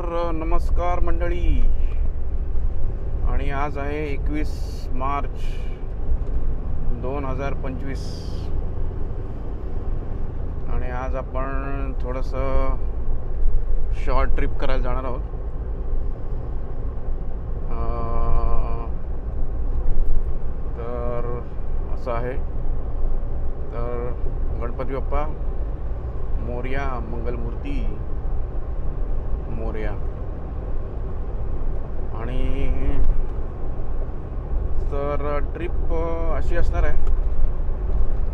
नमस्कार मंडळी. आणि आज आहे 21 मार्च 2025 आणि आज आपण थोडंसं शॉर्ट ट्रिप करायला जाणार आहोत. तर असं आहे. तर गणपती बाप्पा मोरया, मंगलमूर्ती मोरया. आणि तर ट्रिप अशी असणार आहे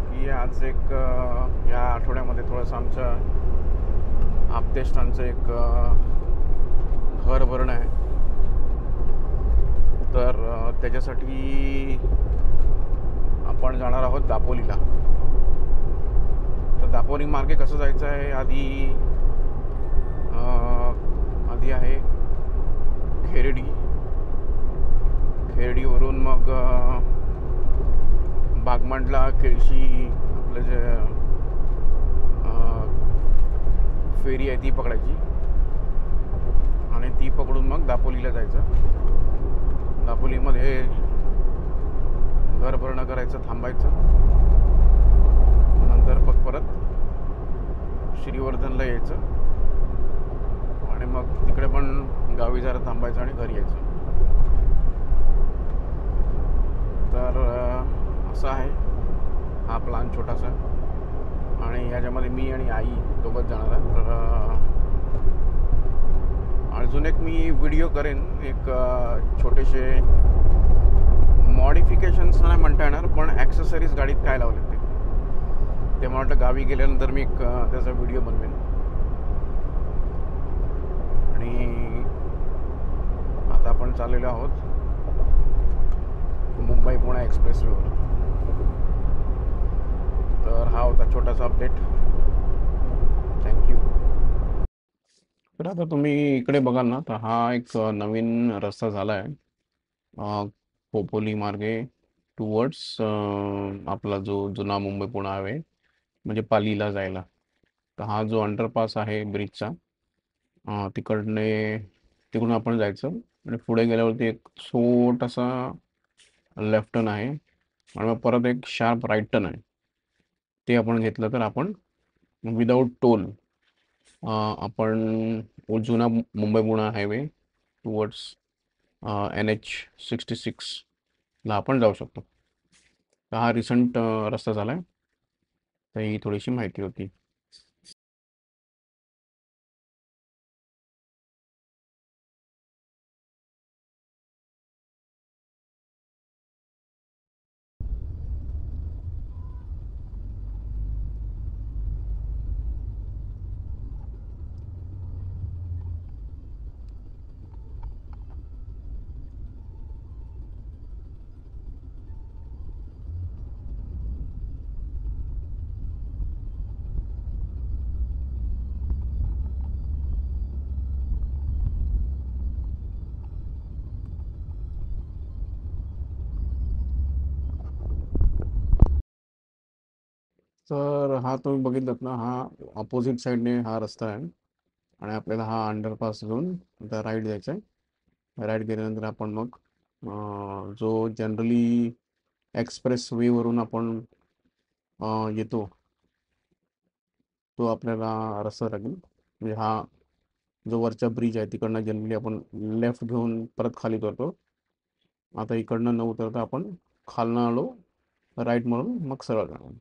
की आज एक या आठवड्यामध्ये थोडंसं आमच्या आपतेष्टांचं एक घर भरणं आहे. तर त्याच्यासाठी आपण जाणार आहोत दापोलीला. तर दापोली मार्गे कसं जायचं आहे, आधी आहे खेरडीवरून मग बागमांडला केळशी आपलं जे फेरी आहे ती पकडायची आणि ती पकडून मग दापोलीला जायचं. दापोलीमध्ये घर भरणं करायचं, थांबायचं. नंतर मग परत श्रीवर्धनला यायचं आणि मग तिकडे पण गावी जरा थांबायचं आणि घरी यायचं. तर असं आहे हा प्लॅन छोटासा. आणि याच्यामध्ये मी आणि आई दोघंच जाणार आहे. तर अजून एक मी व्हिडिओ करेन, एक छोटेसे मॉडिफिकेशन्स नाही म्हणता येणार, पण ॲक्सेसरीज गाडीत काय लावले ते मला वाटतं गावी गेल्यानंतर मी एक त्याचा व्हिडिओ बनवेन. आणि आता आपण चाललेलो आहोत मुंबई पुणे एक्सप्रेसवेवर. तर हा होता छोटासा अपडेट. थँक्यू. तर आता तुम्ही इकडे बघाल ना, तर हा एक नवीन रस्ता झाला आहे खोपोली मार्गे टुवर्ड्स आपला जो जुना मुंबई पुणे हायवे म्हणजे पालीला जायला. तर हा जो अंडरपास आहे ब्रिजचा, तिकडून आपण जायचं आणि पुढे गेल्यावरती एक छोटासा लेफ्ट टर्न आहे आणि मग परत एक शार्प राईट टर्न आहे. ते आपण घेतलं तर आपण विदाऊट टोल आपण जुना मुंबई पुणे हायवे टुवर्ड्स NH66ला आपण जाऊ शकतो. तर हा रिसंट रस्ता झाला आहे. तर ही थोडीशी माहिती होती. तर हा तुम्ही बघितलात ना, हा ऑपोजिट साईडने हा रस्ता आहे आणि आपल्याला हा अंडरपास घेऊन आता राईट जायचं आहे. राईट गेल्यानंतर आपण मग जो जनरली एक्सप्रेस वेवरून आपण येतो तो आपल्याला रस्ता लागेल. म्हणजे हा जो वरचा ब्रिज आहे तिकडनं जनरली आपण लेफ्ट घेऊन परत खाली उतरतो. आता इकडनं न उतरता आपण खालनं आलो राईट म्हणून मग सरळ जाणार.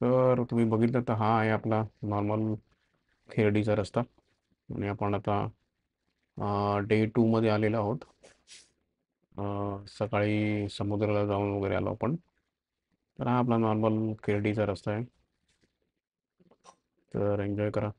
तर तुम्ही बघितलं तर हा आहे आपला नॉर्मल खेरडीचा रस्ता आणि आपण आता डे 2 मध्ये आलेलो आहोत. सकाळी समुद्राला जाऊन वगैरे आलो आपण. तर हा आपला नॉर्मल खेरडीचा रस्ता आहे. तर एन्जॉय करा.